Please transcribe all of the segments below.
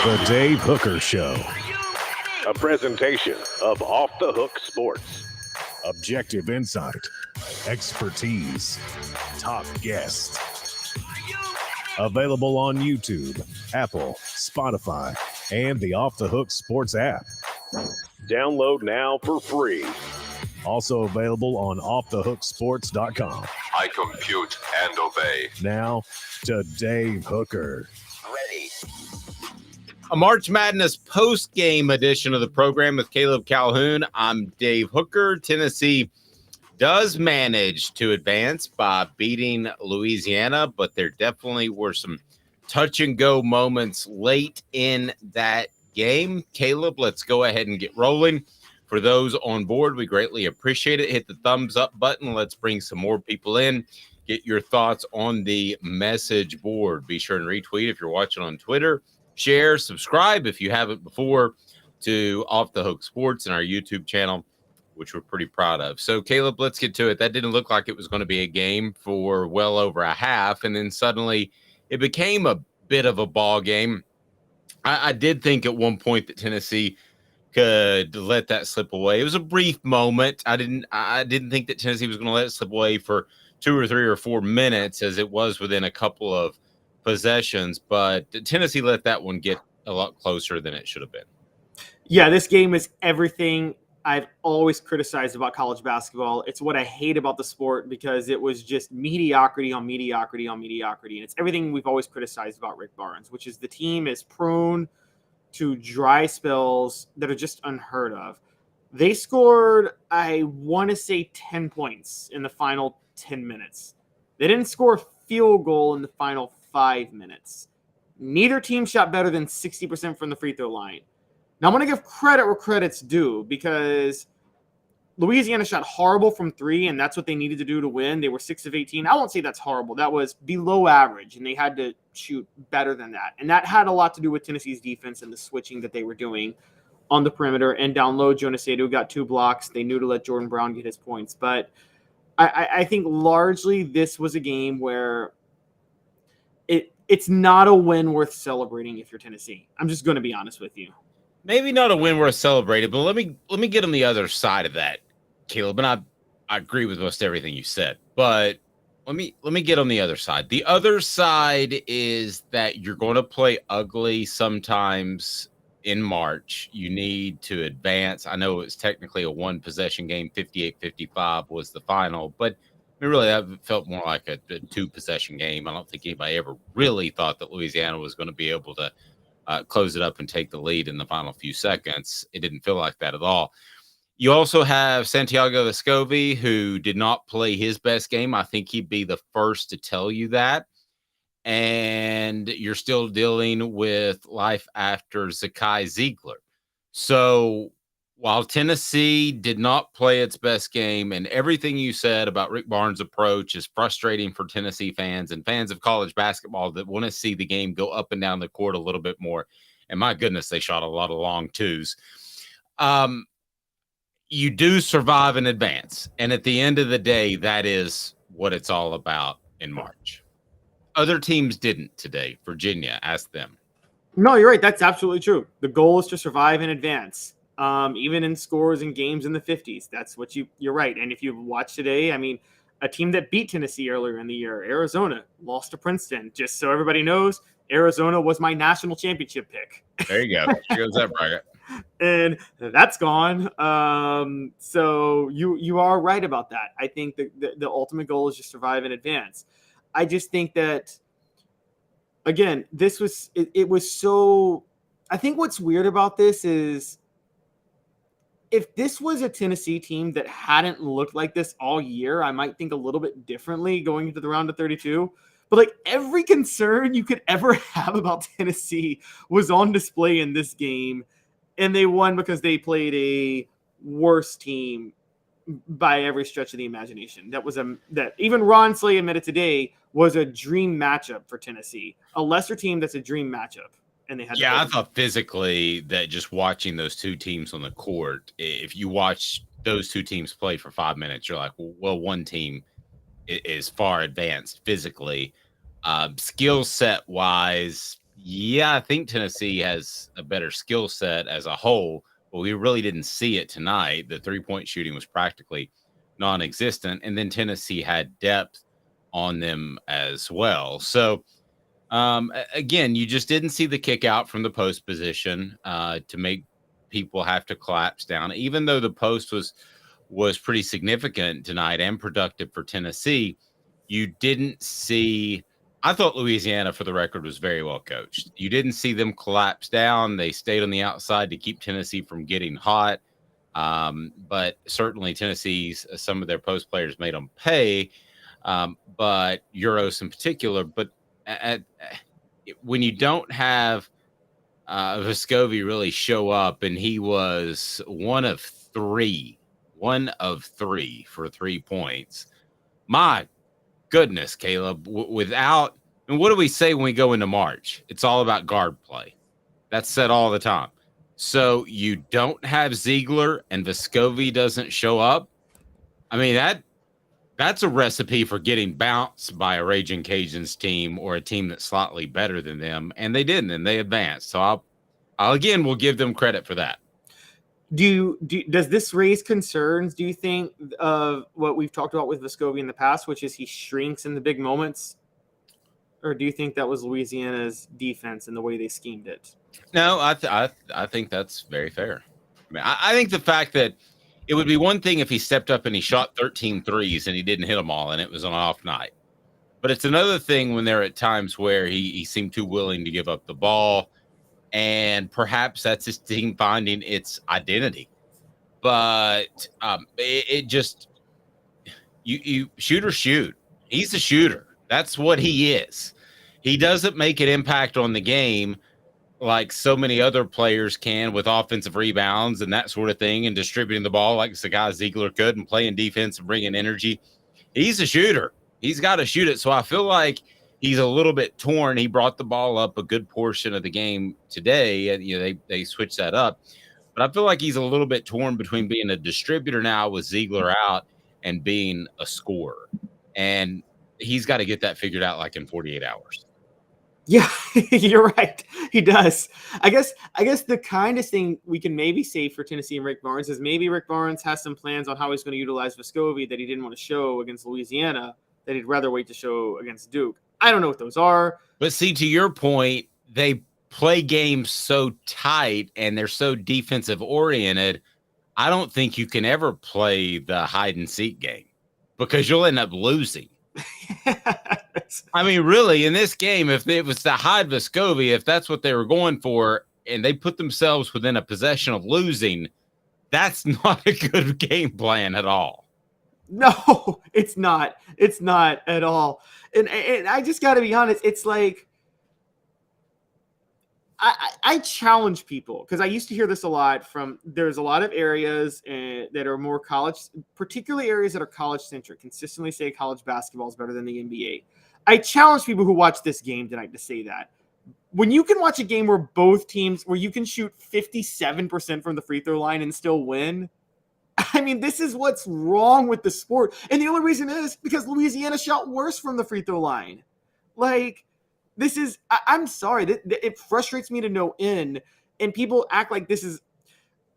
The Dave Hooker Show. A presentation of Off the Hook Sports. Objective insight, expertise, top guests. Available on YouTube, Apple, Spotify, and the Off the Hook Sports app. Download now for free. Also available on offthehooksports.com. I compute and obey. Now to Dave Hooker. Ready. A March Madness post-game edition of the program with Caleb Calhoun. I'm Dave Hooker. Tennessee does manage to advance by beating Louisiana, but there definitely were some touch-and-go moments late in that game. Caleb, let's go ahead and get rolling. For those on board, we greatly appreciate it. Hit the thumbs up button. Let's bring some more people in. Get your thoughts on the message board. Be sure and retweet if you're watching on Twitter. Share, subscribe if you haven't before to Off the Hook Sports and our YouTube channel, which we're pretty proud of. So, Caleb, let's get to it. That didn't look like it was going to be a game for well over a half, and then suddenly it became a bit of a ball game. I did think at one point that Tennessee could let that slip away. It was a brief moment. I didn't think that Tennessee was going to let it slip away for 2 or 3 or 4 minutes, as it was within a couple of possessions, but Tennessee let that one get a lot closer than it should have been. Yeah, this game is everything I've always criticized about college basketball. It's what I hate about the sport because it was just mediocrity on mediocrity on mediocrity. And it's everything we've always criticized about Rick Barnes, which is the team is prone to dry spells that are just unheard of. They scored, I want to say, 10 points in the final 10 minutes. They didn't score a field goal in the final 5 minutes. Neither team shot better than 60% from the free throw line. Now, I'm going to give credit where credit's due because Louisiana shot horrible from 3, and that's what they needed to do to win. They were 6 of 18. I won't say that's horrible. That was below average, and they had to shoot better than that. And that had a lot to do with Tennessee's defense and the switching that they were doing on the perimeter. And down low, Jonas Aidoo got 2 blocks. They knew to let Jordan Brown get his points. But I think largely this was a game where it's not a win worth celebrating if you're Tennessee. I'm just going to be honest with you. Maybe not a win worth celebrating, but let me get on the other side of that, Caleb. And I agree with most everything you said, but let me get on the other side. The other side is that you're going to play ugly sometimes in March. You need to advance. I know it's technically a 1-possession game. 58-55 was the final, but I mean, really, that felt more like a 2-possession game. I don't think anybody ever really thought that Louisiana was going to be able to close it up and take the lead in the final few seconds. It didn't feel like that at all. You also have Santiago Vescovi, who did not play his best game. I think he'd be the first to tell you that. And you're still dealing with life after Zakai Ziegler. So while Tennessee did not play its best game, and everything you said about Rick Barnes' approach is frustrating for Tennessee fans and fans of college basketball that want to see the game go up and down the court a little bit more. And my goodness, they shot a lot of long twos. You do survive in advance. And at the end of the day, that is what it's all about in March. Other teams didn't today. Virginia, ask them. No, you're right. That's absolutely true. The goal is to survive in advance. Even in scores and games in the 50s. That's what you're right. And if you watch today, I mean, a team that beat Tennessee earlier in the year, Arizona, lost to Princeton. Just so everybody knows, Arizona was my national championship pick. There you go. She goes that bracket. And that's gone. So you are right about that. I think the ultimate goal is just survive in advance. I just think that, again, it was so – I think what's weird about this is – if this was a Tennessee team that hadn't looked like this all year, I might think a little bit differently going into the round of 32. But like every concern you could ever have about Tennessee was on display in this game. And they won because they played a worse team by every stretch of the imagination. That even Ron Slay admitted today was a dream matchup for Tennessee. A lesser team that's a dream matchup. And they had I thought physically that just watching those two teams on the court, if you watch those two teams play for 5 minutes, you're like, well, one team is far advanced physically. Skill set wise, Yeah, I think Tennessee has a better skill set as a whole, but we really didn't see it tonight. The 3-point shooting was practically non-existent, and then Tennessee had depth on them as well. So, again, you just didn't see the kick out from the post position to make people have to collapse down, even though the post was pretty significant tonight and productive for Tennessee. You didn't see. I thought Louisiana, for the record, was very well coached. You didn't see them collapse down. They stayed on the outside to keep Tennessee from getting hot. But certainly Tennessee's some of their post players made them pay. But Euros in particular. But when you don't have Vescovi really show up, and he was one of three for 3 points. My goodness, Caleb, without, and what do we say when we go into March? It's all about guard play. That's said all the time. So you don't have Ziegler and Vescovi doesn't show up. I mean, that's a recipe for getting bounced by a Raging Cajuns team or a team that's slightly better than them. And they didn't, and they advanced. So I'll again, we'll give them credit for that. Does this raise concerns, do you think, of what we've talked about with Vescovi in the past, which is he shrinks in the big moments? Or do you think that was Louisiana's defense and the way they schemed it? No, I think that's very fair. I mean, I think the fact that it would be one thing if he stepped up and he shot 13 threes and he didn't hit them all and it was an off night. But it's another thing when there are times where he seemed too willing to give up the ball. And perhaps that's his team finding its identity. But it just, you shoot or shoot. He's a shooter. That's what he is. He doesn't make an impact on the game like so many other players can with offensive rebounds and that sort of thing and distributing the ball like Sagai Ziegler could and playing defense and bringing energy. He's a shooter. He's got to shoot it. So I feel like he's a little bit torn. He brought the ball up a good portion of the game today, and they switched that up. But I feel like he's a little bit torn between being a distributor now with Ziegler out and being a scorer. And he's got to get that figured out like in 48 hours. Yeah, you're right. He does. I guess the kindest thing we can maybe say for Tennessee and Rick Barnes is maybe Rick Barnes has some plans on how he's going to utilize Vescovi that he didn't want to show against Louisiana, that he'd rather wait to show against Duke. I don't know what those are. But see, to your point, they play games so tight and they're so defensive oriented. I don't think you can ever play the hide and seek game because you'll end up losing. I mean, really, in this game, if it was to hide Vescovi, if that's what they were going for, and they put themselves within a possession of losing, that's not a good game plan at all. No, it's not. It's not at all. And I just got to be honest. It's like I challenge people because I used to hear this a lot from. There's a lot of areas that are more college, particularly areas that are college centric, consistently say college basketball is better than the NBA. I challenge people who watch this game tonight to say that. When you can watch a game where both teams, where you can shoot 57% from the free throw line and still win. I mean, this is what's wrong with the sport. And the only reason is because Louisiana shot worse from the free throw line. Like, this is, I'm sorry, it frustrates me to no end. And people act like this is,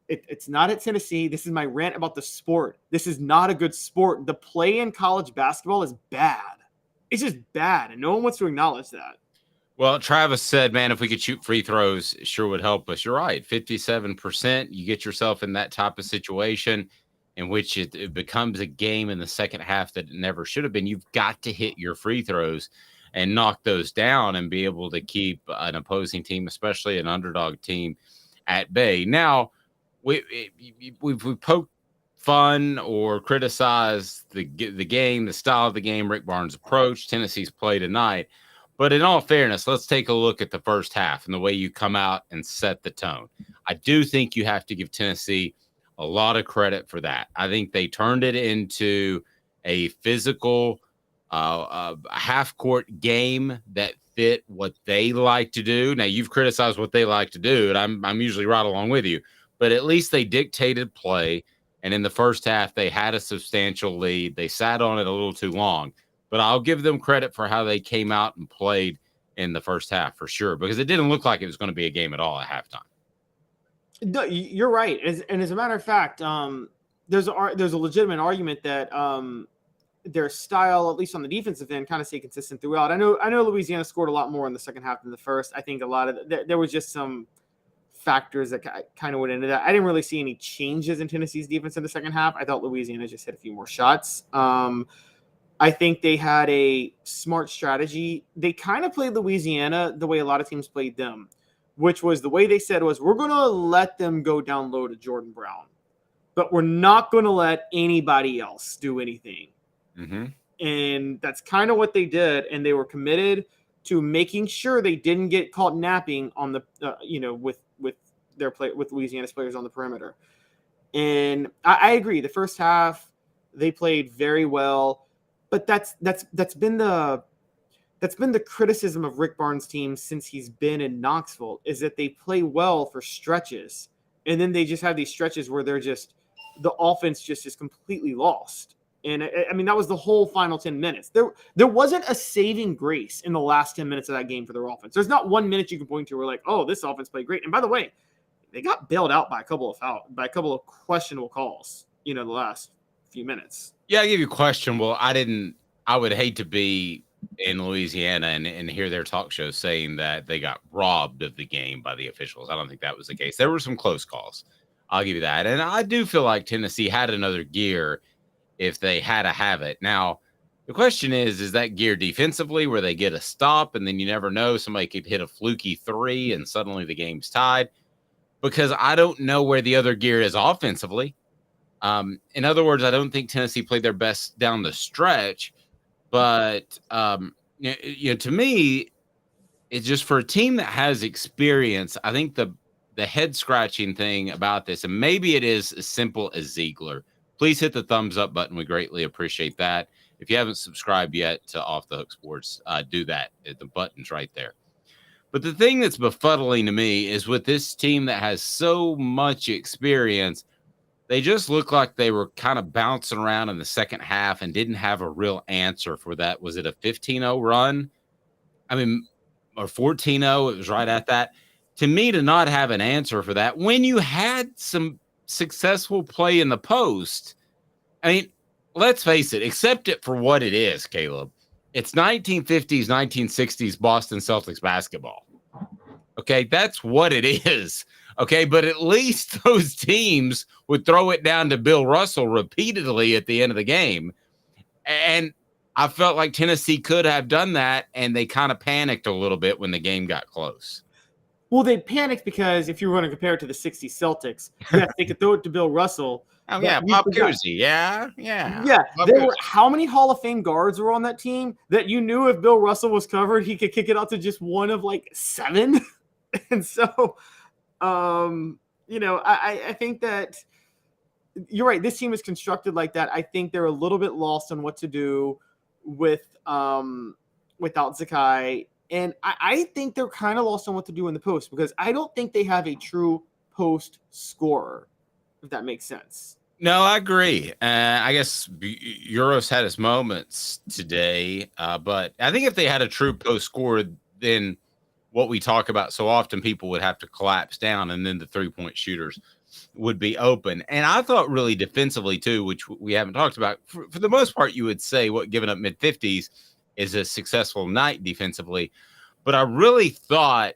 it's not at Tennessee. This is my rant about the sport. This is not a good sport. The play in college basketball is bad. It's just bad. And no one wants to acknowledge that. Well, Travis said, man, if we could shoot free throws, it sure would help us. You're right. 57%. You get yourself in that type of situation in which it becomes a game in the second half that it never should have been. You've got to hit your free throws and knock those down and be able to keep an opposing team, especially an underdog team, at bay. Now, we've poked fun or criticized the game, the style of the game, Rick Barnes' approach, Tennessee's play tonight. But in all fairness, let's take a look at the first half and the way you come out and set the tone. I do think you have to give Tennessee a lot of credit for that. I think they turned it into a physical half-court game that fit what they like to do. Now, you've criticized what they like to do, and I'm usually right along with you. But at least they dictated play, and in the first half, they had a substantial lead. They sat on it a little too long. But I'll give them credit for how they came out and played in the first half for sure, because it didn't look like it was going to be a game at all at halftime. No, you're right. And as a matter of fact, there's a legitimate argument that their style, at least on the defensive end, kind of stay consistent throughout. I know Louisiana scored a lot more in the second half than the first. I think a lot of there was just some factors that kind of went into that. I didn't really see any changes in Tennessee's defense in the second half. I thought Louisiana just hit a few more shots. I think they had a smart strategy. They kind of played Louisiana the way a lot of teams played them, which was the way they said was, we're going to let them go down low to Jordan Brown, but we're not going to let anybody else do anything. Mm-hmm. And that's kind of what they did. And they were committed to making sure they didn't get caught napping on the, with Louisiana's players on the perimeter. And I agree. The first half, they played very well, but that's been the criticism of Rick Barnes' team since he's been in Knoxville, is that they play well for stretches, and then they just have these stretches where they're just, the offense just is completely lost. And I mean, that was the whole final 10 minutes. There wasn't a saving grace in the last 10 minutes of that game for their offense. There's not 1 minute you can point to where like, oh, this offense played great. And by the way, they got bailed out by a couple of questionable calls, the last few minutes. Yeah, I give you questionable. I would hate to be in Louisiana and hear their talk show saying that they got robbed of the game by the officials. I don't think that was the case. There were some close calls. I'll give you that. And I do feel like Tennessee had another gear if they had to have it. Now, the question is that gear defensively where they get a stop and then you never know, somebody could hit a fluky three and suddenly the game's tied? Because I don't know where the other gear is offensively. In other words, I don't think Tennessee played their best down the stretch. But, to me, it's just for a team that has experience, I think the head-scratching thing about this, and maybe it is as simple as Ziegler. Please hit the thumbs up button. We greatly appreciate that. If you haven't subscribed yet to Off the Hook Sports, do that. The button's right there. But the thing that's befuddling to me is with this team that has so much experience, they just look like they were kind of bouncing around in the second half and didn't have a real answer for that. Was it a 15-0 run? I mean, or 14-0? It was right at that. To me, to not have an answer for that when you had some successful play in the post, I mean, let's face it, accept it for what it is, Caleb. It's 1950s, 1960s Boston Celtics basketball. Okay, that's what it is. Okay, but at least those teams would throw it down to Bill Russell repeatedly at the end of the game. And I felt like Tennessee could have done that, and they kind of panicked a little bit when the game got close. Well, they panicked because if you were going to compare it to the 60 Celtics, yes, they could throw it to Bill Russell. Oh, yeah, Bob Cousy. Yeah. How many Hall of Fame guards were on that team that you knew if Bill Russell was covered, he could kick it out to just one of like 7? And so, I think that you're right. This team is constructed like that. I think they're a little bit lost on what to do without Zakai. And I think they're kind of lost on what to do in the post because I don't think they have a true post scorer, if that makes sense. No, I agree. I guess Euros had his moments today, but I think if they had a true post scorer, then what we talk about so often, people would have to collapse down and then the three-point shooters would be open. And I thought really defensively too, which we haven't talked about. For the most part, you would say giving up mid-50s is a successful night defensively. But I really thought,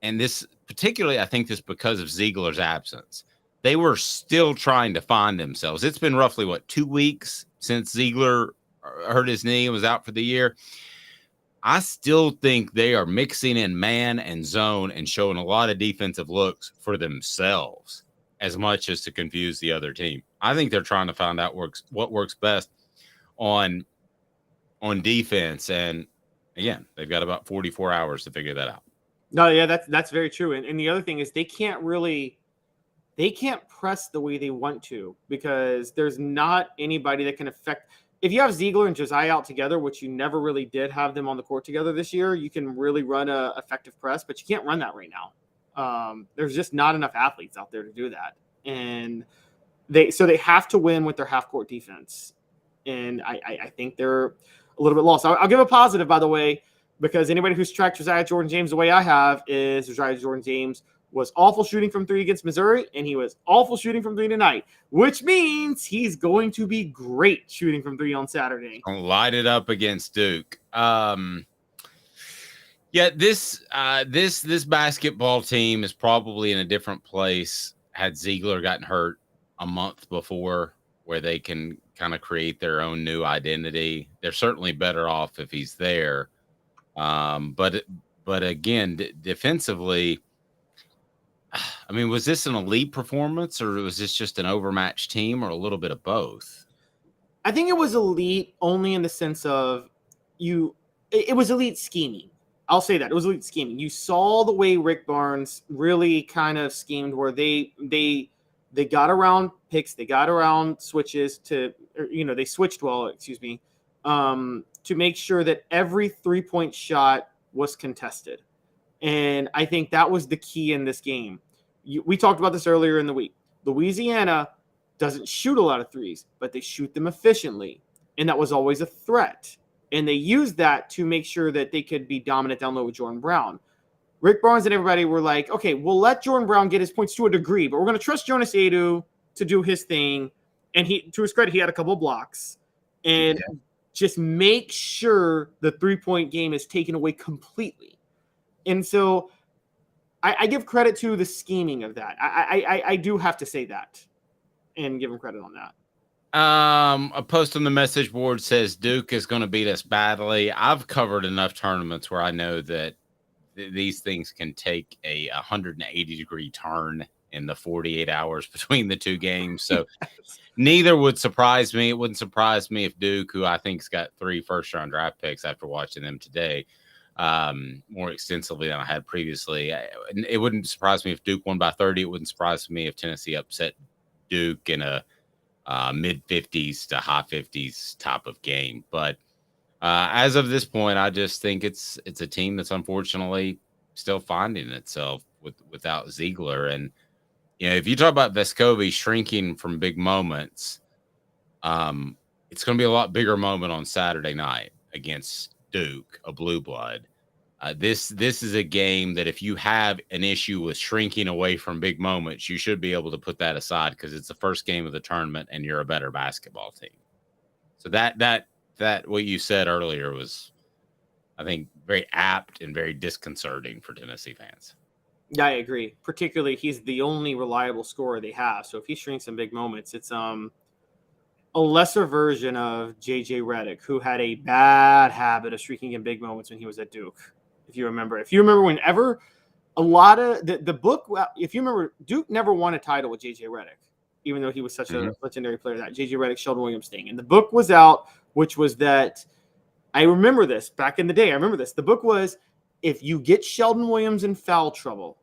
and this particularly, I think this because of Ziegler's absence, they were still trying to find themselves. It's been roughly, 2 weeks since Ziegler hurt his knee and was out for the year. I still think they are mixing in man and zone and showing a lot of defensive looks for themselves as much as to confuse the other team. I think they're trying to find out what works best on defense. And again, they've got about 44 hours to figure that out. No, yeah, that's very true. And the other thing is they can't press the way they want to because there's not anybody that can affect. If you have Ziegler and Josiah out together, which you never really did have them on the court together this year, you can really run a effective press, but you can't run that right now. There's just not enough athletes out there to do that. And they have to win with their half court defense. And I think they're a little bit lost. I'll give a positive, by the way. because anybody who's tracked Josiah Jordan James the way I have is Josiah Jordan James was awful shooting from three against Missouri, and he was awful shooting from three tonight, which means he's going to be great shooting from three on Saturday. I'll light it up against Duke. This basketball team is probably in a different place had Ziegler gotten hurt a month before, where they can kind of create their own new identity. They're certainly better off if he's there. But again, defensively, I mean, was this an elite performance, or was this just an overmatched team, or a little bit of both? I think it was elite only in the sense of it was elite scheming. I'll say that. It was elite scheming. You saw the way Rick Barnes really kind of schemed, where they got around picks, they got around switches they switched well, to make sure that every 3-point shot was contested. And I think that was the key in this game. We talked about this earlier in the week. Louisiana doesn't shoot a lot of threes, but they shoot them efficiently. And that was always a threat. And they used that to make sure that they could be dominant down low with Jordan Brown. Rick Barnes and everybody were like, okay, we'll let Jordan Brown get his points to a degree, but we're going to trust Jonas Adu to do his thing. And to his credit, he had a couple of blocks. And just make sure the 3-point game is taken away completely. And so I give credit to the scheming of that. I do have to say that and give him credit on that. A post on the message board says Duke is going to beat us badly. I've covered enough tournaments where I know that these things can take a 180-degree turn in the 48 hours between the two games. So neither would surprise me. It wouldn't surprise me if Duke, who I think's got 3 first-round draft picks after watching them today, more extensively than I had previously. It wouldn't surprise me if Duke won by 30. It wouldn't surprise me if Tennessee upset Duke in a mid-50s to high 50s type of game. But as of this point, I just think it's a team that's unfortunately still finding itself without Ziegler. And if you talk about Vescovi shrinking from big moments, it's going to be a lot bigger moment on Saturday night against Duke, a blue blood. This is a game that if you have an issue with shrinking away from big moments, you should be able to put that aside, because it's the first game of the tournament and you're a better basketball team. So that what you said earlier was, I think, very apt and very disconcerting for Tennessee fans. Yeah, I agree. Particularly, he's the only reliable scorer they have. So if he shrinks in big moments, it's a lesser version of J.J. Redick, who had a bad habit of shrinking in big moments when he was at Duke. If you remember whenever a lot of the book, if you remember, Duke never won a title with J.J. Redick, even though he was such a legendary player. That J.J. Redick, Sheldon Williams thing. And the book was out, which was that, I remember this back in the day. The book was, if you get Sheldon Williams in foul trouble,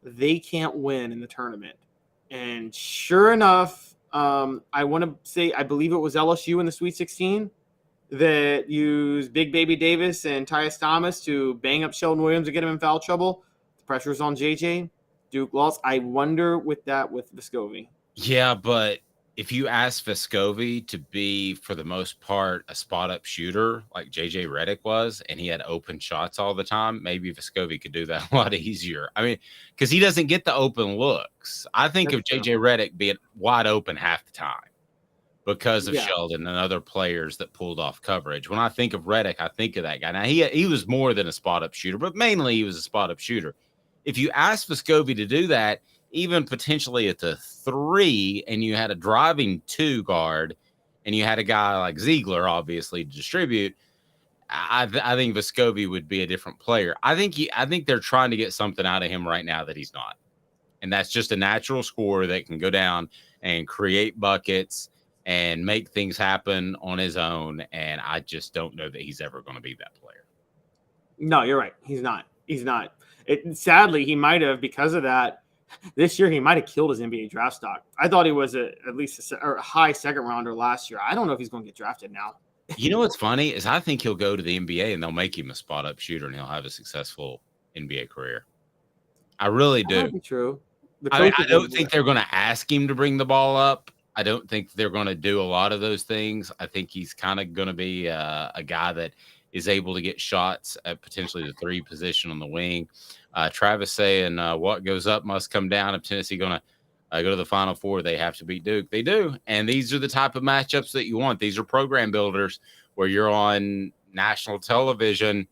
they can't win in the tournament. And sure enough, I want to say, I believe it was LSU in the Sweet 16 that used Big Baby Davis and Tyus Thomas to bang up Sheldon Williams and get him in foul trouble. The pressure was on JJ. Duke lost. I wonder with Vescovi. Yeah, but if you ask Vescovi to be, for the most part, a spot-up shooter like J.J. Redick was, and he had open shots all the time, maybe Vescovi could do that a lot easier. I mean, because he doesn't get the open looks. I think of J.J. Redick being wide open half the time because of Sheldon and other players that pulled off coverage. When I think of Redick, I think of that guy. Now, he was more than a spot-up shooter, but mainly he was a spot-up shooter. If you ask Vescovi to do that, even potentially at the 3, and you had a driving 2 guard, and you had a guy like Ziegler, obviously, to distribute, I think Vescovi would be a different player. I think they're trying to get something out of him right now that he's not. And that's just a natural scorer that can go down and create buckets and make things happen on his own. And I just don't know that he's ever going to be that player. No, you're right. He's not. Sadly, he might have, because of that, this year he might have killed his NBA draft stock. I thought he was at least a high second rounder last year. I don't know if he's going to get drafted now. You know what's funny is I think he'll go to the NBA and they'll make him a spot up shooter and he'll have a successful NBA career. I really do. That might be true. I don't think they're going to ask him to bring the ball up. I don't think they're going to do a lot of those things. I think he's kind of going to be a guy that is able to get shots at potentially the 3 position on the wing. Travis saying what goes up must come down. If Tennessee going to go to the Final Four, they have to beat Duke. They do. And these are the type of matchups that you want. These are program builders where you're on national television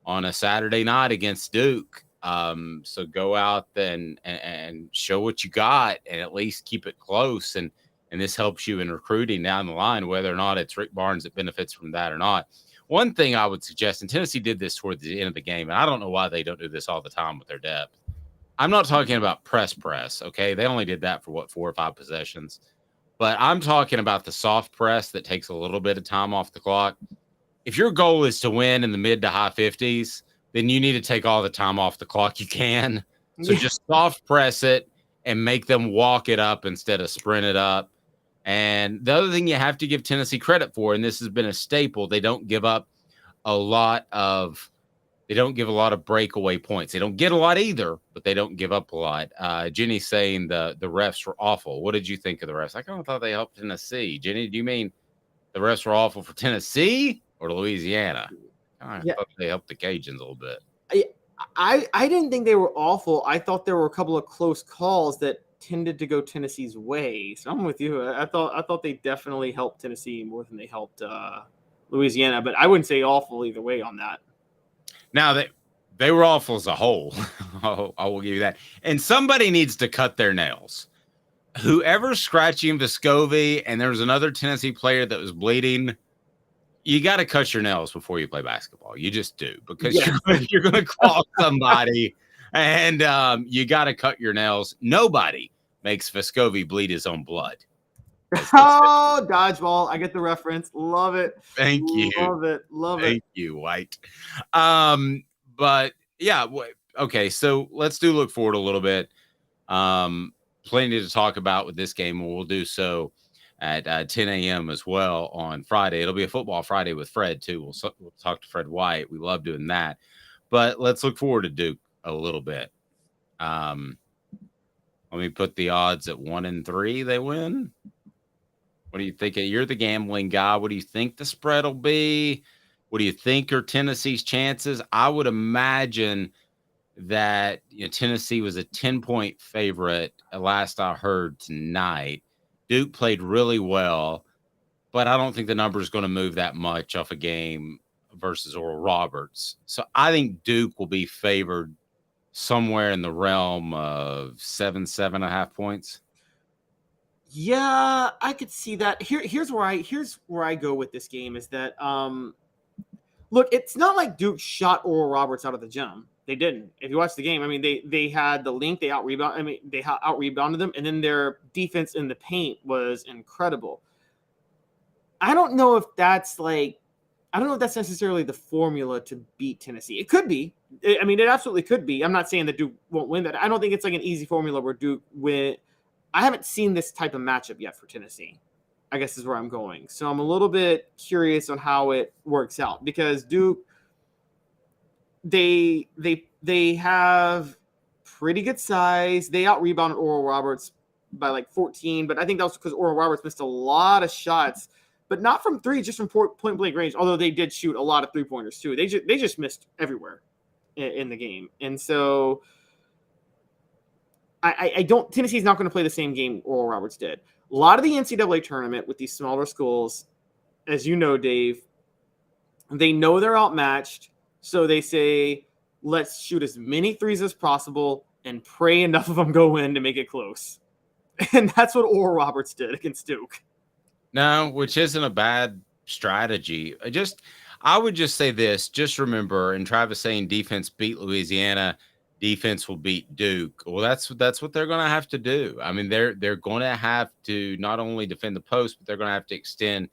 on a Saturday night against Duke. So go out and show what you got and at least keep it close. And this helps you in recruiting down the line, whether or not it's Rick Barnes that benefits from that or not. One thing I would suggest, and Tennessee did this toward the end of the game, and I don't know why they don't do this all the time with their depth. I'm not talking about press, okay? They only did that for, 4 or 5 possessions. But I'm talking about the soft press that takes a little bit of time off the clock. If your goal is to win in the mid to high 50s, then you need to take all the time off the clock you can. So just soft press it and make them walk it up instead of sprint it up. And the other thing you have to give Tennessee credit for, and this has been a staple, they don't give up a lot of breakaway points. They don't get a lot either, but they don't give up a lot. Jenny's saying the refs were awful. What did you think of the refs? I kind of thought they helped Tennessee. Jenny, do you mean the refs were awful for Tennessee or Louisiana? I thought they helped the Cajuns a little bit. I didn't think they were awful. I thought there were a couple of close calls that tended to go Tennessee's way. So I'm with you. I thought they definitely helped Tennessee more than they helped Louisiana, but I wouldn't say awful either way on that. Now they were awful as a whole. I will give you that. And somebody needs to cut their nails. Whoever's scratching Vescovi, and there was another Tennessee player that was bleeding, you got to cut your nails before you play basketball. You just do, because you're going to call somebody, and you got to cut your nails. Nobody makes Vescovi bleed his own blood. Oh, dodgeball. I get the reference. Love it. Thank you. Love it. Thank you, White. But yeah, okay. So let's look forward a little bit. Plenty to talk about with this game, and we'll do so at 10 a.m. as well on Friday. It'll be a football Friday with Fred too. We'll talk to Fred White. We love doing that. But let's look forward to Duke a little bit. Let me put the odds at 1-3. They win. What do you think? You're the gambling guy. What do you think the spread will be? What do you think are Tennessee's chances? I would imagine that Tennessee was a 10-point favorite last I heard tonight. Duke played really well, but I don't think the number is going to move that much off a game versus Oral Roberts. So I think Duke will be favored somewhere in the realm of 7.5 points. Yeah, I could see that. Here's where I go with this game is that look, it's not like Duke shot Oral Roberts out of the gym. They didn't. If you watch the game, I mean, they had the link. They out rebounded them, and then their defense in the paint was incredible. I don't know if that's necessarily the formula to beat Tennessee. It could be. I mean, it absolutely could be. I'm not saying that Duke won't win that. I don't think it's like an easy formula where Duke win. I haven't seen this type of matchup yet for Tennessee, I guess is where I'm going. So I'm a little bit curious on how it works out, because Duke, they have pretty good size. They out-rebounded Oral Roberts by like 14, but I think that was because Oral Roberts missed a lot of shots, but not from three, just from point-blank range, although they did shoot a lot of three-pointers too. They just missed everywhere in the game. And so Tennessee's not going to play the same game Oral Roberts did. A lot of the NCAA tournament with these smaller schools, as you know, Dave, they know they're outmatched. So they say, let's shoot as many threes as possible and pray enough of them go in to make it close. And that's what Oral Roberts did against Duke. No, which isn't a bad strategy. I would just say this, just remember, and Travis saying defense beat Louisiana, defense will beat Duke. Well, that's what they're going to have to do. I mean, they're going to have to not only defend the post, but they're going to have to extend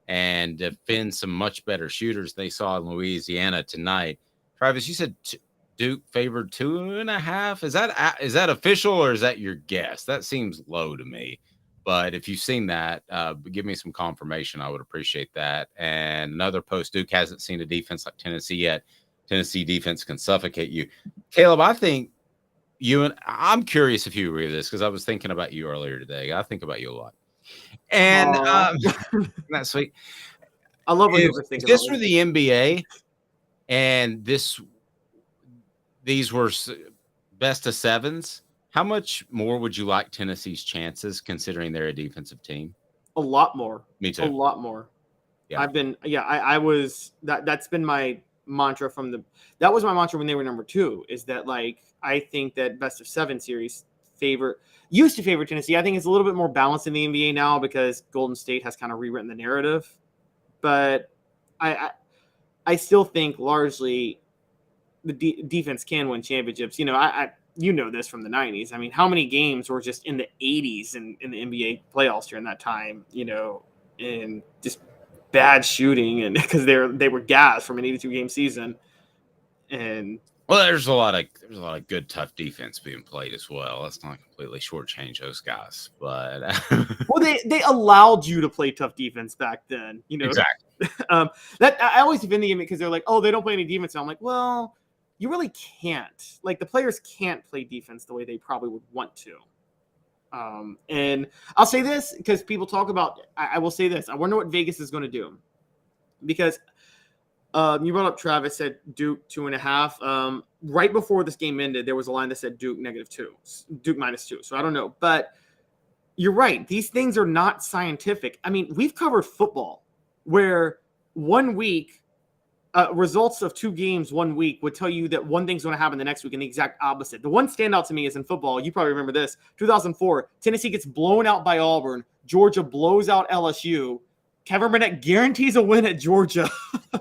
and defend some much better shooters they saw in Louisiana tonight. Travis, you said Duke favored 2.5. Is that official, or is that your guess? That seems low to me. But if you've seen that, give me some confirmation. I would appreciate that. And another post, Duke hasn't seen a defense like Tennessee yet. Tennessee defense can suffocate you. Caleb, I think I'm curious if you agree with this, because I was thinking about you earlier today. I think about you a lot. And that's sweet. I love what you were thinking. This for the NBA, and these were best of sevens. How much more would you like Tennessee's chances, considering they're a defensive team? A lot more. Me too. A lot more. Yeah. I was that's been my mantra that was my mantra when they were number 2, is that like I think that best of 7 series used to favor Tennessee. I think it's a little bit more balanced in the NBA now because Golden State has kind of rewritten the narrative. But I still think largely the defense can win championships. You know, you know this from the 90s. I mean, how many games were just in the 80s in the NBA playoffs during that time, you know, and just bad shooting, and because they were gassed from an 82-game season. And well, there's a lot of good, tough defense being played as well. Let's not completely shortchange those guys, but well, they allowed you to play tough defense back then, you know. Exactly. That I always defend the game because they're like, oh, they don't play any defense. And I'm like, well, you really can't. Like, the players can't play defense the way they probably would want to. And I'll say this because people talk about. I will say this. I wonder what Vegas is going to do, because you brought up Travis said Duke 2.5. Right before this game ended, there was a line that said Duke -2, Duke -2. So I don't know, but you're right. These things are not scientific. I mean, we've covered football where 1 week results of 2 games 1 week would tell you that one thing's going to happen the next week, and the exact opposite. The one standout to me is in football. You probably remember this. 2004, Tennessee gets blown out by Auburn. Georgia blows out LSU. Kevin Burnett guarantees a win at Georgia.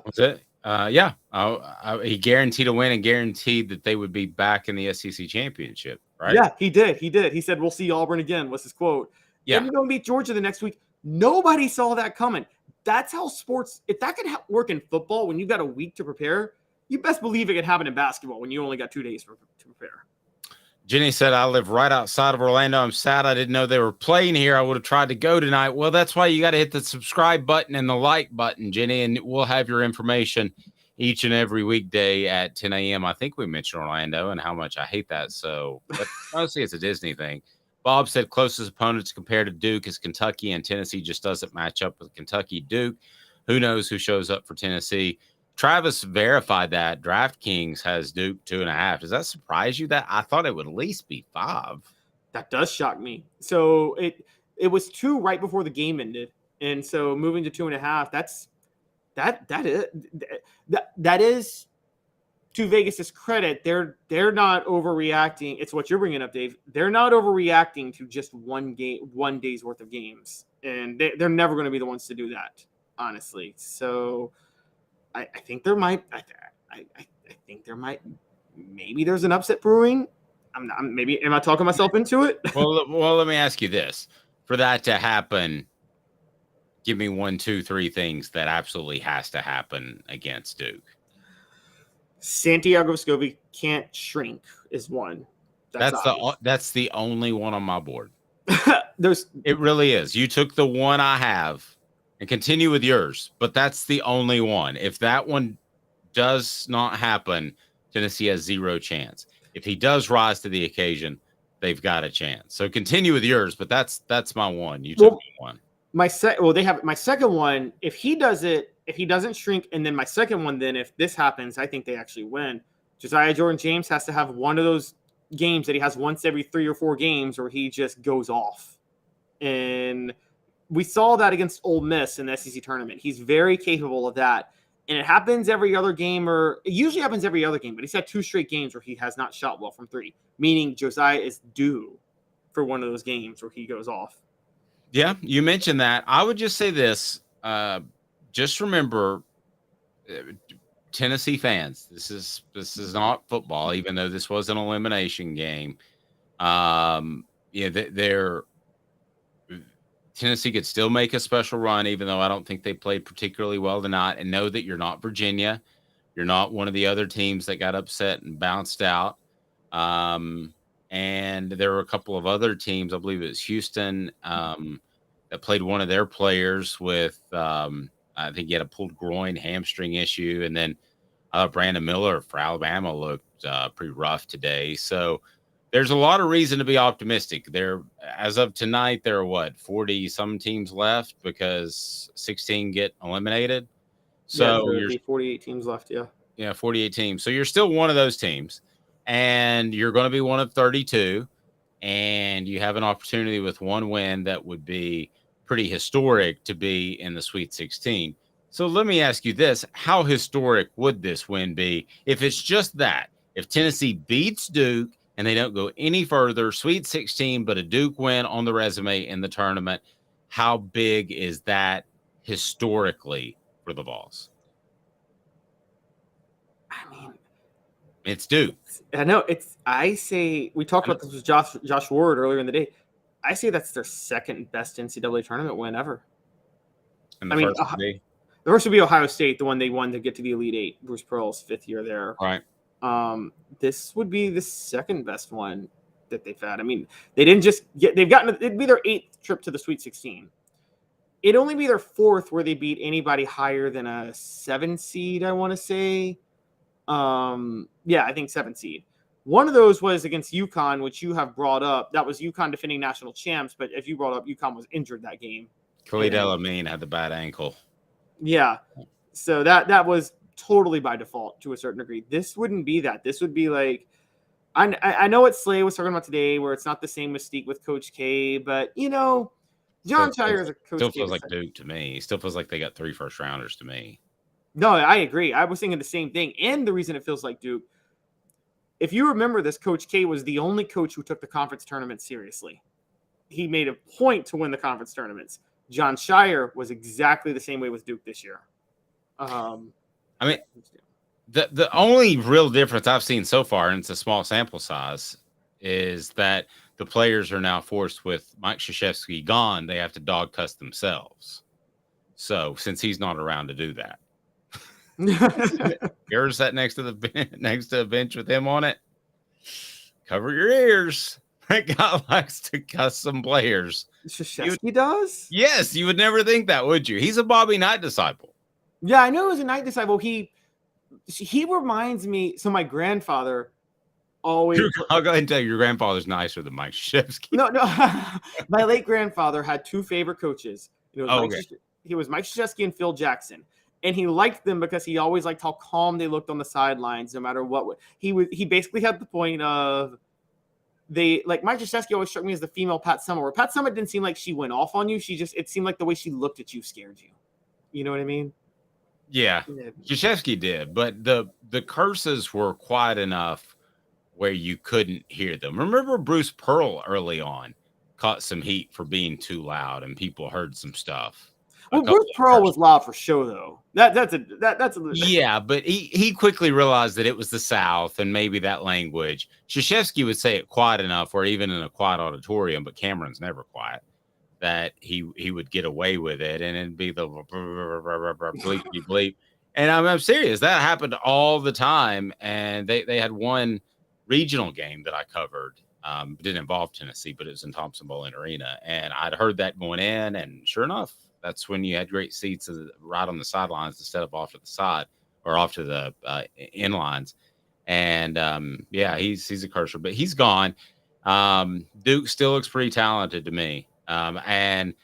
What's it? Yeah. He guaranteed a win and guaranteed that they would be back in the SEC championship, right? Yeah, he did. He said, we'll see Auburn again, was his quote. Yeah. And you don't beat Georgia the next week. Nobody saw that coming. That's how sports, if that could work in football when you got a week to prepare, you best believe it could happen in basketball when you only got 2 days to prepare. Jenny said, I live right outside of Orlando. I'm sad I didn't know they were playing here. I would have tried to go tonight. Well, that's why you got to hit the subscribe button and the like button, Jenny, and we'll have your information each and every weekday at 10 a.m. I think we mentioned Orlando and how much I hate that. So, but mostly it's a Disney thing. Bob said closest opponents compared to Duke is Kentucky, and Tennessee just doesn't match up with Kentucky. Duke, who knows who shows up for Tennessee? Travis verified that DraftKings has Duke 2.5. Does that surprise you? That I thought it would at least be 5. That does shock me. So it was 2 right before the game ended, and so moving to 2.5. That is to Vegas's credit. They're not overreacting. It's what you're bringing up, Dave. They're not overreacting to just one day's worth of games, and they're never going to be the ones to do that, honestly. So. I think there might. I think there might. Maybe there's an upset brewing. Am I talking myself into it? Well, let me ask you this: for that to happen, give me 1, 2, 3 things that absolutely has to happen against Duke. Santiago Vescovi can't shrink is one. That's the only one on my board. It really is. You took the one I have. And continue with yours, but that's the only one. If that one does not happen, Tennessee has 0 chance. If he does rise to the occasion, they've got a chance. So continue with yours, but that's my one. You took one. My second one. If he does it, if he doesn't shrink, and then my second one, then if this happens, I think they actually win. Josiah Jordan-James has to have one of those games that he has once every 3 or 4 games where he just goes off, and we saw that against Ole Miss in the SEC tournament. He's very capable of that. And it happens every other game, or it usually happens every other game, but he's had 2 straight games where he has not shot well from 3, meaning Josiah is due for one of those games where he goes off. Yeah, you mentioned that. I would just say this. Just remember, Tennessee fans, this is not football, even though this was an elimination game. Tennessee could still make a special run, even though I don't think they played particularly well tonight. And know that you're not Virginia. You're not one of the other teams that got upset and bounced out. And there were a couple of other teams, I believe it was Houston, that played one of their players with, I think he had a pulled groin hamstring issue. And then Brandon Miller for Alabama looked pretty rough today. So there's a lot of reason to be optimistic. There, as of tonight, there are 40 some teams left because 16 get eliminated. So there'll be 48 teams left. Yeah. Yeah, 48 teams. So you're still one of those teams, and you're going to be one of 32, and you have an opportunity with one win that would be pretty historic to be in the Sweet 16. So let me ask you this. How historic would this win be if it's just that? If Tennessee beats Duke and they don't go any further, Sweet 16, but a Duke win on the resume in the tournament, how big is that historically for the Vols? I mean, It's Duke. I know I say we talked about this with Josh Ward earlier in the day. I say that's their second best NCAA tournament win ever. And the first would be Ohio State, the one they won to get to the Elite Eight. Bruce Pearl's 5th year there. Right. This would be the second best one that they've had. I mean, they didn't just get. It'd be their 8th trip to the Sweet 16. It'd only be their 4th where they beat anybody higher than a 7 seed. I want to say. I think 7 seed. One of those was against UConn, which you have brought up. That was UConn defending national champs, but if you brought up, UConn was injured that game. Khalid El-Amin had the bad ankle. Yeah, so that was totally by default to a certain degree. This wouldn't be that. This would be like, I know what Slay was talking about today, where it's not the same mystique with Coach K, but John Shire is a Coach K. Still feels like Duke to me. Still feels like they got 3 first-rounders to me. No, I agree. I was thinking the same thing. And the reason it feels like Duke, if you remember this, Coach K was the only coach who took the conference tournament seriously. He made a point to win the conference tournaments. John Shire was exactly the same way with Duke this year. I mean, the only real difference I've seen so far, and it's a small sample size, is that the players are now forced with Mike Krzyzewski gone. They have to dog cuss themselves. So since he's not around to do that. You're sat next to a bench with him on it. Cover your ears. That guy likes to cuss some players. Krzyzewski does? Yes, you would never think that, would you? He's a Bobby Knight disciple. Yeah, I know he was a Knight disciple. He reminds me. So my grandfather always. I'll go ahead and tell you, your grandfather's nicer than Mike Krzyzewski. No. My late grandfather had 2 favorite coaches. He was Mike Krzyzewski and Phil Jackson. And he liked them because he always liked how calm they looked on the sidelines, no matter what. He basically had the point of Mike Krzyzewski always struck me as the female Pat Summitt, where Pat Summitt didn't seem like she went off on you. It seemed like the way she looked at you scared you. You know what I mean? Yeah. Krzyzewski did, but the curses were quiet enough where you couldn't hear them. Remember Bruce Pearl early on caught some heat for being too loud, and people heard some stuff. Well, Bruce Pearl was loud for show, though. That's yeah, but he quickly realized that it was the South and maybe that language. Krzyzewski would say it quiet enough, or even in a quiet auditorium, but Cameron's never quiet, that he would get away with it, and it'd be the bleep bleep. And I'm serious. That happened all the time, and they had one regional game that I covered. It didn't involve Tennessee, but it was in Thompson-Boling Arena, and I'd heard that going in, and sure enough, that's when you had great seats right on the sidelines instead of off to the side or off to the end lines. And he's a cursor, but he's gone. Duke still looks pretty talented to me. And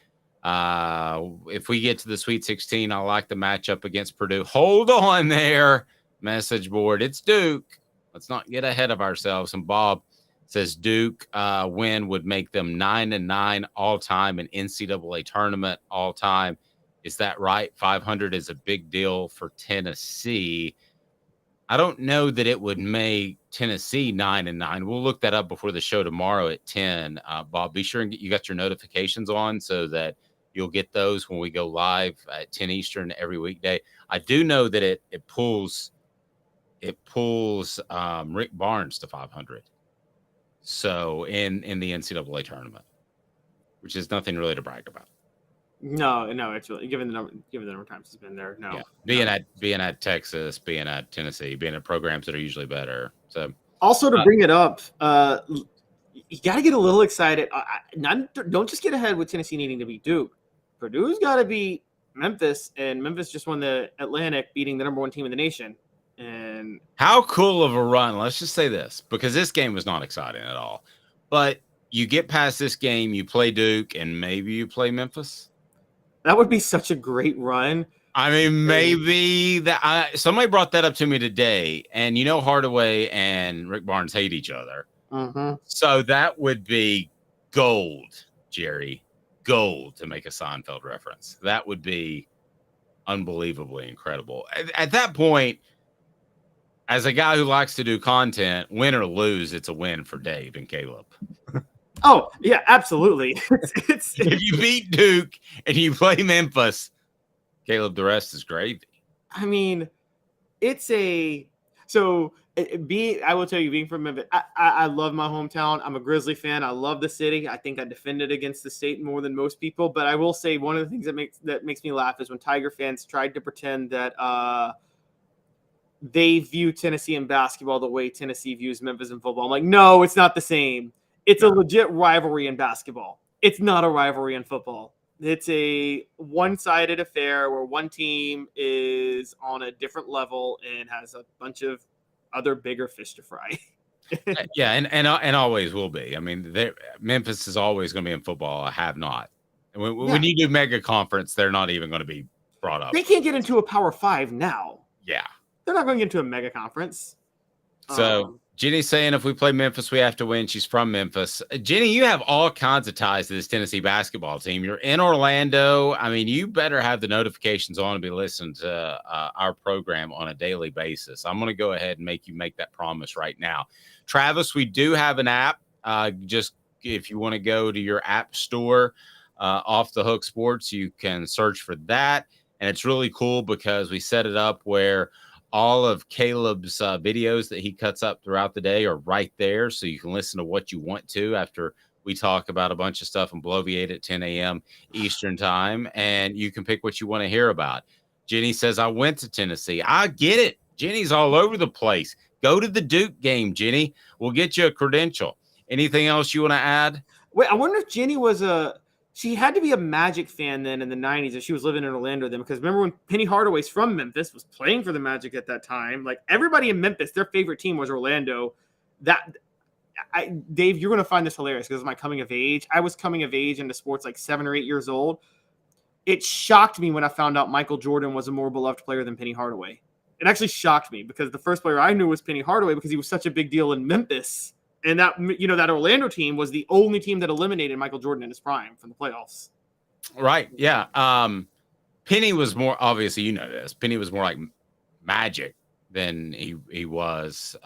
if we get to the Sweet 16, I like the matchup against Purdue. Hold on there, message board. It's Duke. Let's not get ahead of ourselves. And Bob says Duke win would make them 9-9 all time in NCAA tournament all time. Is that right? 500 is a big deal for Tennessee. I don't know that it would make Tennessee 9-9. We'll look that up before the show tomorrow at 10. Bob, be sure and you got your notifications on so that you'll get those when we go live at 10 Eastern every weekday. I do know that it pulls Rick Barnes to 500. So in the NCAA tournament, which is nothing really to brag about. No, it's really given the number of times he's been there. No, yeah. Being at Texas, being at Tennessee, being at programs that are usually better. So also to bring it up, you got to get a little excited. Don't just get ahead with Tennessee needing to beat Duke. Purdue's got to beat Memphis, and Memphis just won the Atlantic, beating the number 1 team in the nation. And how cool of a run. Let's just say this, because this game was not exciting at all. But you get past this game, you play Duke, and maybe you play Memphis. That would be such a great run. I mean, maybe that somebody brought that up to me today, and Hardaway and Rick Barnes hate each other. Mm-hmm. So that would be gold, Jerry. Gold, to make a Seinfeld reference. That would be unbelievably incredible. At that point, as a guy who likes to do content, win or lose, it's a win for Dave and Caleb. Oh, yeah, absolutely. It's If you beat Duke and you play Memphis, Caleb, the rest is gravy. I mean, I will tell you, being from Memphis, I love my hometown. I'm a Grizzly fan. I love the city. I think I defended against the state more than most people. But I will say one of the things that makes me laugh is when Tiger fans tried to pretend that they view Tennessee in basketball the way Tennessee views Memphis in football. I'm like, no, it's not the same. It's a legit rivalry in basketball. It's not a rivalry in football. It's a one-sided affair where one team is on a different level and has a bunch of other bigger fish to fry. Yeah, and always will be. I mean, Memphis is always going to be in football. I have not. When you do mega conference, they're not even going to be brought up. They can't get into a Power 5 now. Yeah. They're not going to get into a mega conference. So Jenny's saying if we play Memphis, we have to win. She's from Memphis. Jenny, you have all kinds of ties to this Tennessee basketball team. You're in Orlando. I mean, you better have the notifications on to be listening to our program on a daily basis. I'm going to go ahead and make that promise right now. Travis, we do have an app. Just if you want to go to your app store, Off the Hook Sports, you can search for that. And it's really cool because we set it up where all of Caleb's videos that he cuts up throughout the day are right there. So you can listen to what you want to after we talk about a bunch of stuff and bloviate at 10 a.m. Eastern time. And you can pick what you want to hear about. Jenny says, I went to Tennessee. I get it. Jenny's all over the place. Go to the Duke game, Jenny. We'll get you a credential. Anything else you want to add? Wait, I wonder if Jenny was she had to be a Magic fan then in the 90s if she was living in Orlando then, because remember when Penny Hardaway's from Memphis, was playing for the Magic at that time. Like everybody in Memphis, their favorite team was Orlando. Dave, you're going to find this hilarious because of my coming of age. I was coming of age into sports like 7 or 8 years old. It shocked me when I found out Michael Jordan was a more beloved player than Penny Hardaway. It actually shocked me because the first player I knew was Penny Hardaway because he was such a big deal in Memphis. And that Orlando team was the only team that eliminated Michael Jordan in his prime from the playoffs. Right. Yeah. Penny was more, obviously, this. Penny was more like Magic than he was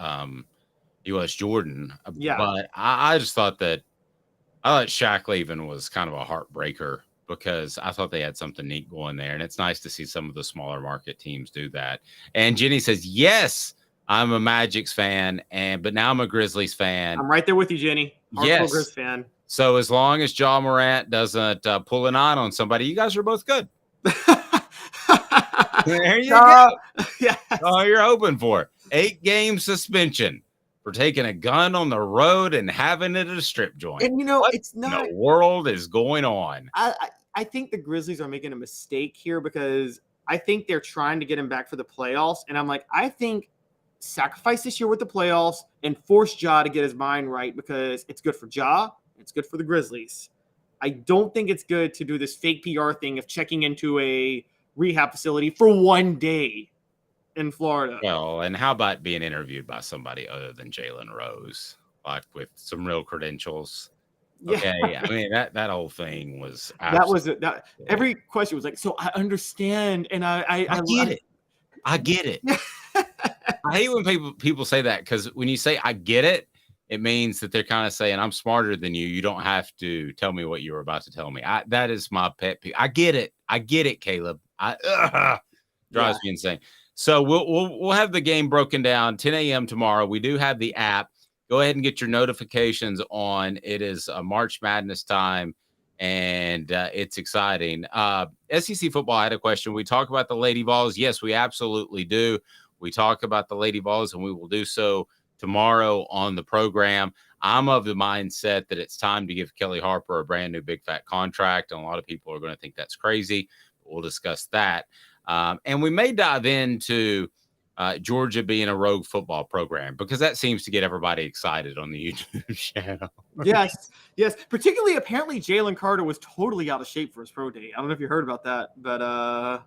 Jordan. Yeah. But I just thought Shaq leaving was kind of a heartbreaker because I thought they had something neat going there. And it's nice to see some of the smaller market teams do that. And Jenny says, yes, I'm a Magic's fan, but now I'm a Grizzlies fan. I'm right there with you, Jenny. Yes. Grizz fan. So as long as Ja Morant doesn't pull an eye on somebody, you guys are both good. There you go. Yeah. Oh, you're hoping for 8-game suspension for taking a gun on the road and having it at a strip joint. And it's not. The world is going on. I think the Grizzlies are making a mistake here because I think they're trying to get him back for the playoffs, and I'm like, I think sacrifice this year with the playoffs and force Ja to get his mind right because it's good for Ja. It's good for the Grizzlies. I don't think it's good to do this fake PR thing of checking into a rehab facility for one day in Florida. Well, and how about being interviewed by somebody other than Jalen Rose, like with some real credentials? Okay, yeah. I mean that whole thing was every question was like, so I understand and I get it. I get it. I hate when people say that because when you say I get it, it means that they're kind of saying I'm smarter than you. You don't have to tell me what you were about to tell me. That is my pet peeve. I get it, Caleb. Drives me insane. So we'll have the game broken down 10 a.m. tomorrow. We do have the app. Go ahead and get your notifications on. It is March Madness time, and it's exciting. SEC football, I had a question. We talk about the Lady Vols. Yes, we absolutely do. We talk about the Lady Vols, and we will do so tomorrow on the program. I'm of the mindset that it's time to give Kelly Harper a brand new big fat contract, and a lot of people are going to think that's crazy. We'll discuss that. And we may dive into Georgia being a rogue football program because that seems to get everybody excited on the YouTube channel. Yes. Particularly, apparently, Jalen Carter was totally out of shape for his pro day. I don't know if you heard about that, but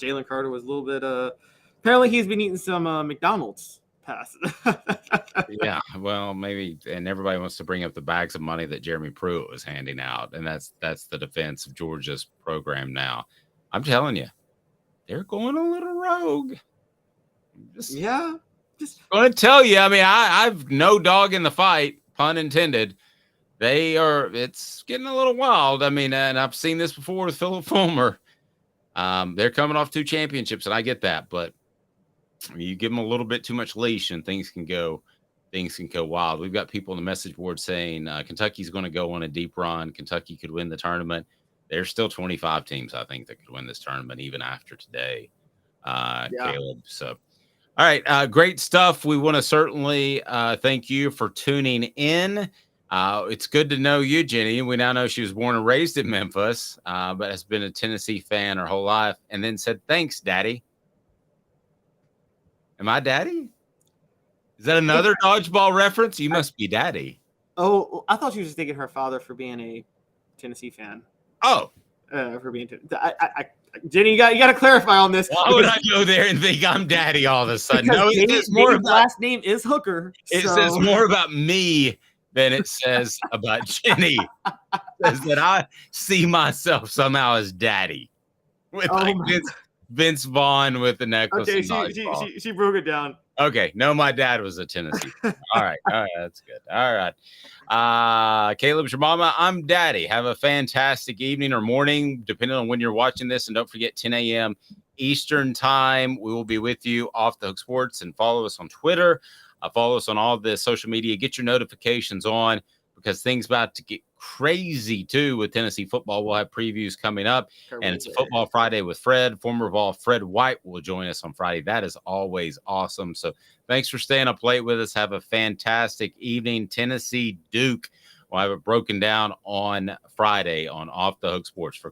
Jalen Carter was a little bit. Apparently, he's been eating some McDonald's passes. Yeah, well, maybe, and everybody wants to bring up the bags of money that Jeremy Pruitt was handing out, and that's the defense of Georgia's program now. I'm telling you, they're going a little rogue. Just going to tell you. I mean, I've no dog in the fight, pun intended. It's getting a little wild. I mean, and I've seen this before with Philip Fulmer. They're coming off 2 championships, and I get that, but you give them a little bit too much leash, and things can go wild. We've got people on the message board saying Kentucky's going to go on a deep run. Kentucky could win the tournament. There's still 25 teams, I think, that could win this tournament even after today, Caleb. So, all right, great stuff. We want to certainly thank you for tuning in. It's good to know you, Jenny. We now know she was born and raised in Memphis, but has been a Tennessee fan her whole life, and then said, "Thanks, Daddy." Am I Daddy? Is that another dodgeball reference? You must be Daddy. Oh, I thought she was just thanking her father for being a Tennessee fan. Oh, for being. Jenny, you got to clarify on this. Why would I go there and think I'm Daddy all of a sudden? No, Jenny's last name is Hooker. It says more about me than it says about Jenny. It says that I see myself somehow as Daddy, with Vince Vaughn with the necklace. Okay, she broke it down. Okay, no, my dad was a Tennessee. All right, that's good. All right, Caleb's your mama. I'm Daddy. Have a fantastic evening or morning, depending on when you're watching this. And don't forget, 10 a.m. Eastern time, we will be with you off the Hook Sports. And follow us on Twitter. Follow us on all the social media. Get your notifications on, because things about to get crazy too with Tennessee football. We'll have previews coming up, and it's a Football Friday with Fred. Former Vol Fred White will join us on Friday. That is always awesome. So thanks for staying up late with us. Have a fantastic evening. Tennessee Duke. We'll have it broken down on Friday on Off the Hook Sports. For